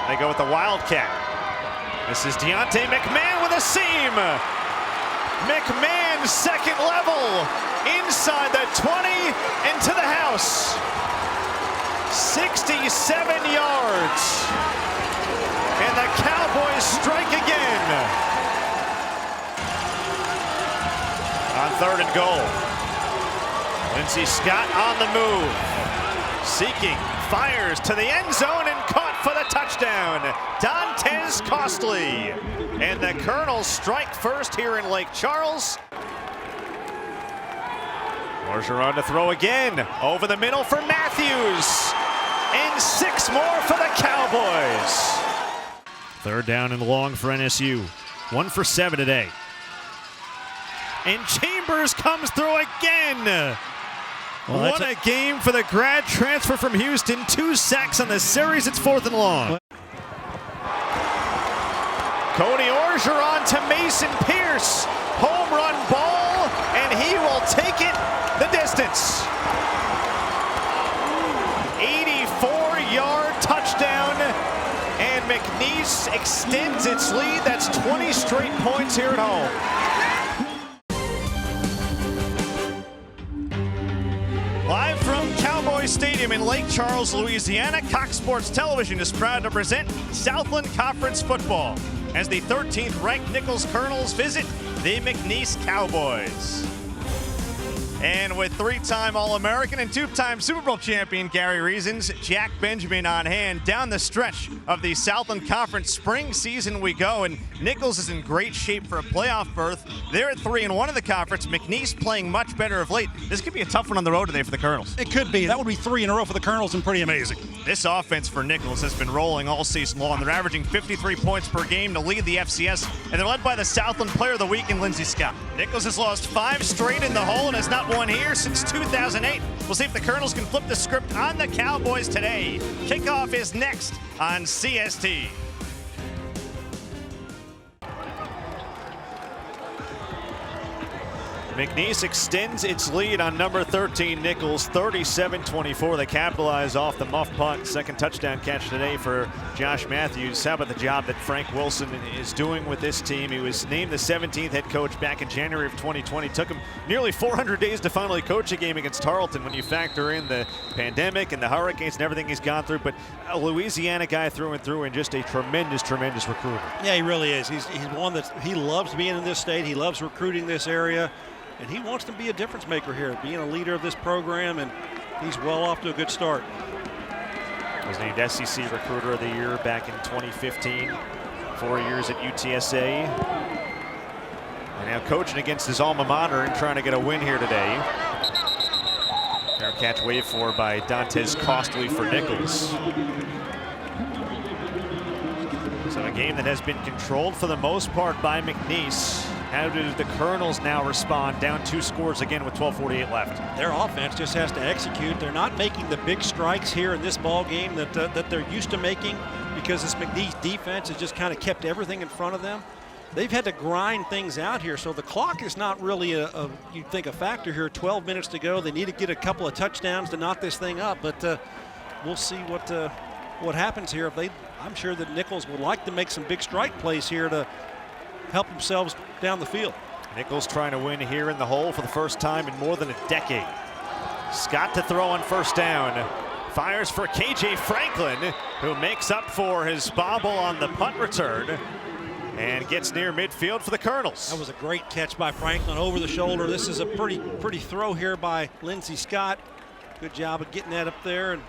They go with the Wildcat. This is Deontay McMahon with a seam. McMahon second level inside the 20 into the house. 67 yards. And the Cowboys strike again. On 3rd and goal. Lindsey Scott on the move. Seeking, fires to the end zone and caught for the touchdown. Dontez Costley. And the Colonels strike first here in Lake Charles. Orgeron to throw again. Over the middle for Matthews. And 6 more for the Cowboys. 3rd down and long for NSU. 1 for 7 today. And Chambers comes through again. Well, what a game for the grad transfer from Houston. 2 sacks on the series. It's 4th and long. Cody Orgeron to Mason Pierce. Home run ball, and he will take it the distance. 84-yard touchdown, and McNeese extends its lead. That's 20 straight points here at home. Live from Cowboy Stadium in Lake Charles, Louisiana, Cox Sports Television is proud to present Southland Conference football as the 13th ranked Nichols Colonels visit the McNeese Cowboys. And with 3-time All-American and 2-time Super Bowl champion Gary Reasons, Jack Benjamin on hand, down the stretch of the Southland Conference spring season we go, and Nichols is in great shape for a playoff berth. They're at 3-1 in the conference. McNeese playing much better of late. This could be a tough one on the road today for the Colonels. It could be. That would be 3 in a row for the Colonels and pretty amazing. This offense for Nichols has been rolling all season long. They're averaging 53 points per game to lead the FCS, and they're led by the Southland Player of the Week in Lindsey Scott. Nichols has lost 5 straight in the hole and has not won here since 2008. We'll see if the Colonels can flip the script on the Cowboys today. Kickoff is next on CST. McNeese extends its lead on number 13 Nichols, 37-24. They capitalize off the muff punt. Second touchdown catch today for Josh Matthews. How about the job that Frank Wilson is doing with this team? He was named the 17th head coach back in January of 2020. Took him nearly 400 days to finally coach a game against Tarleton when you factor in the pandemic and the hurricanes and everything he's gone through. But a Louisiana guy through and through, and just a tremendous, tremendous recruiter. Yeah, he really is. He's one that he loves being in this state. He loves recruiting this area. And he wants to be a difference maker here, being a leader of this program, and he's well off to a good start. He was named SEC Recruiter of the Year back in 2015, 4 years at UTSA. And now coaching against his alma mater and trying to get a win here today. Fair catch waved for by Dontez Costley for Nichols. So a game that has been controlled for the most part by McNeese. How do the Colonels now respond? Down 2 scores again with 12:48 left. Their offense just has to execute. They're not making the big strikes here in this ball game that they're used to making, because this McNeese defense has just kind of kept everything in front of them. They've had to grind things out here, so the clock is not really you'd think a factor here. 12 minutes to go. They need to get a couple of touchdowns to knock this thing up, but we'll see what happens here. I'm sure that Nichols would like to make some big strike plays here to help themselves down the field. Nichols trying to win here in the hole for the first time in more than a decade. Scott to throw on 1st down. Fires for KJ Franklin, who makes up for his bobble on the punt return and gets near midfield for the Colonels. That was a great catch by Franklin over the shoulder. This is a pretty throw here by Lindsey Scott. Good job of getting that up there, and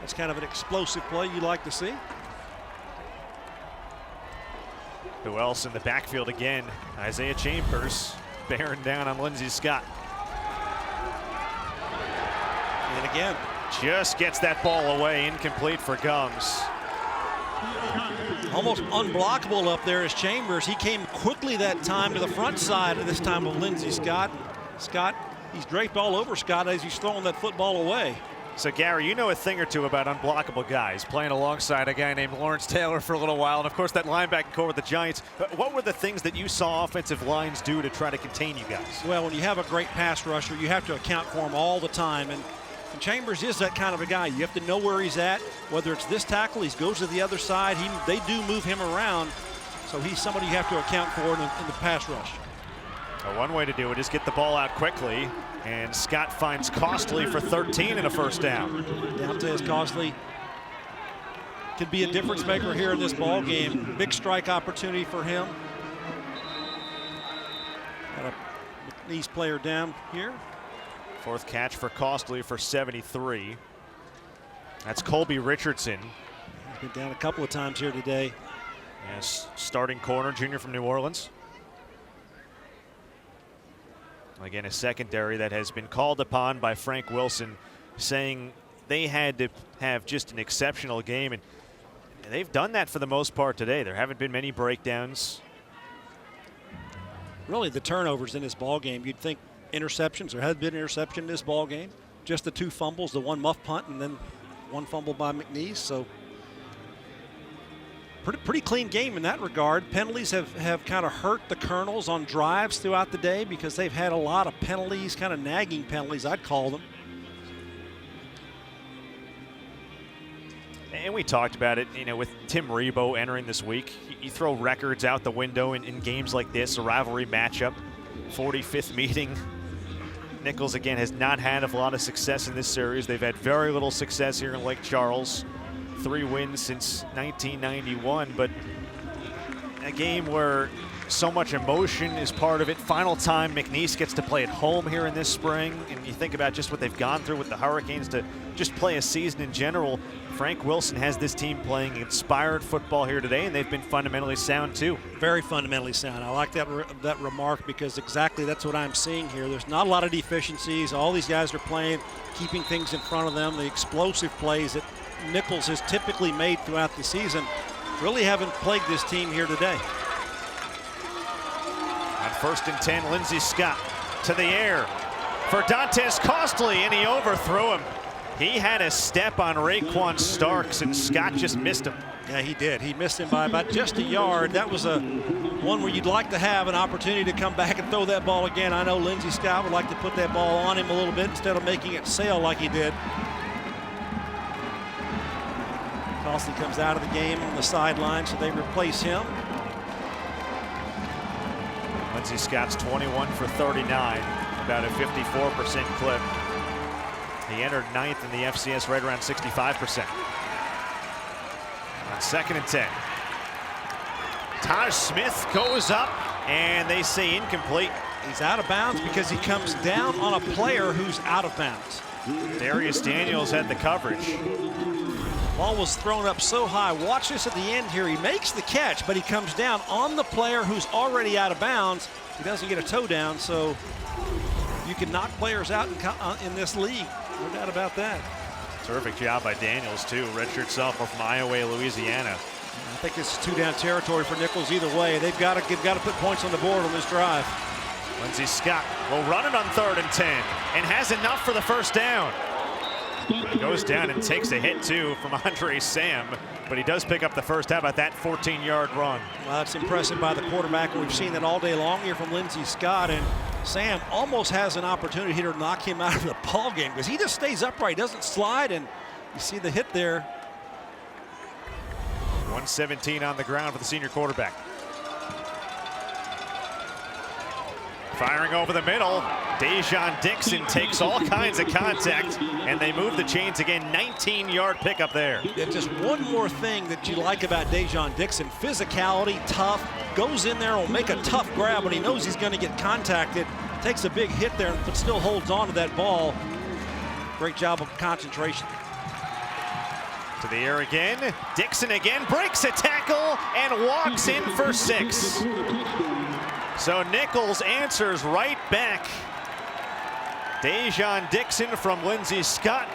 that's kind of an explosive play you like to see. Who else in the backfield again? Isaiah Chambers bearing down on Lindsey Scott. And again, just gets that ball away, incomplete for Gums. Almost unblockable up there is Chambers. He came quickly that time to the front side of this time of Lindsey Scott. Scott, he's draped all over Scott as he's throwing that football away. So, Gary, you know a thing or two about unblockable guys, playing alongside a guy named Lawrence Taylor for a little while, and, of course, that linebacking core with the Giants. What were the things that you saw offensive lines do to try to contain you guys? Well, when you have a great pass rusher, you have to account for him all the time, and And Chambers is that kind of a guy. You have to know where he's at, whether it's this tackle, he goes to the other side. They do move him around, so he's somebody you have to account for in the pass rush. One way to do it is get the ball out quickly, and Scott finds Costley for 13 and a first down. Downstairs Costley could be a difference maker here in this ball game. Big strike opportunity for him. Got a McNeese player down here. Fourth catch for Costley for 73. That's Colby Richardson. He's been down a couple of times here today. Yes, starting corner, junior from New Orleans. Again, a secondary that has been called upon by Frank Wilson, saying they had to have just an exceptional game, and they've done that for the most part today. There haven't been many breakdowns. Really, the turnovers in this ball game, you'd think interceptions. There had been interception in this ball game. Just the two fumbles, the one muff punt, and then one fumble by McNeese. So pretty clean game in that regard. Penalties have kind of hurt the Colonels on drives throughout the day because they've had a lot of penalties, kind of nagging penalties, I'd call them. And we talked about it, you know, with Tim Rebowe entering this week. You throw records out the window in games like this, a rivalry matchup, 45th meeting. Nichols, again, has not had a lot of success in this series. They've had very little success here in Lake Charles. 3 wins since 1991, but a game where so much emotion is part of it. Final time McNeese gets to play at home here in this spring, and you think about just what they've gone through with the Hurricanes to just play a season in general. Frank Wilson has this team playing inspired football here today, and they've been fundamentally sound too. Very fundamentally sound. I like that remark because exactly that's what I'm seeing here. There's not a lot of deficiencies. All these guys are playing, keeping things in front of them. The explosive plays that Nichols has typically made throughout the season really haven't plagued this team here today. On 1st and 10, Lindsey Scott to the air for Dantes Costley, and he overthrew him. He had a step on Raquan Starks, and Scott just missed him. Yeah, he did. He missed him by about just a yard. That was one where you'd like to have an opportunity to come back and throw that ball again. I know Lindsey Scott would like to put that ball on him a little bit instead of making it sail like he did. Costley comes out of the game on the sideline, so they replace him. Lindsey Scott's 21 for 39, about a 54% clip. He entered 9th in the FCS, right around 65%. On 2nd and 10. Taj Smith goes up, and they say incomplete. He's out of bounds because he comes down on a player who's out of bounds. Darius Daniels had the coverage. Ball was thrown up so high. Watch this at the end here. He makes the catch, but he comes down on the player who's already out of bounds. He doesn't get a toe down, so you can knock players out in this league. No doubt about that. Terrific job by Daniels, too. Redshirt sophomore from Iowa, Louisiana. I think this is 2-down territory for Nichols either way. They've got to put points on the board on this drive. Lindsey Scott will run it on 3rd and 10 and has enough for the first down. He goes down and takes a hit, too, from Andre Sam, but he does pick up the first. How about that 14-yard run? Well, that's impressive by the quarterback. We've seen that all day long here from Lindsey Scott, and Sam almost has an opportunity here to knock him out of the ball game because he just stays upright, doesn't slide, and you see the hit there. 117 on the ground for the senior quarterback. Firing over the middle, Dejon Dixon takes all kinds of contact, and they move the chains again. 19-yard pickup there. Yeah, just one more thing that you like about Dejon Dixon: physicality, tough, goes in there, will make a tough grab when he knows he's going to get contacted, takes a big hit there, but still holds on to that ball. Great job of concentration. To the air again, Dixon again breaks a tackle and walks in for 6. So Nichols answers right back. Dejon Dixon from Lindsey Scott,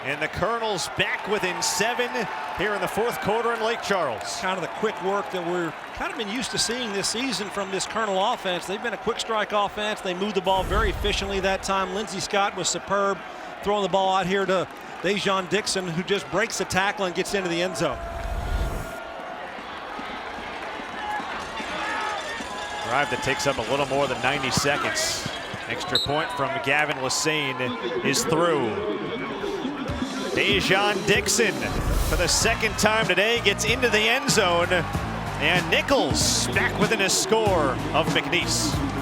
and the Colonels back within 7 here in the 4th quarter in Lake Charles. Kind of the quick work that we're kind of been used to seeing this season from this Colonel offense. They've been a quick strike offense. They moved the ball very efficiently that time. Lindsey Scott was superb, throwing the ball out here to Dejon Dixon, who just breaks the tackle and gets into the end zone. Drive that takes up a little more than 90 seconds. Extra point from Gavin Lassane is through. Dejon Dixon, for the second time today, gets into the end zone. And Nichols back within a score of McNeese.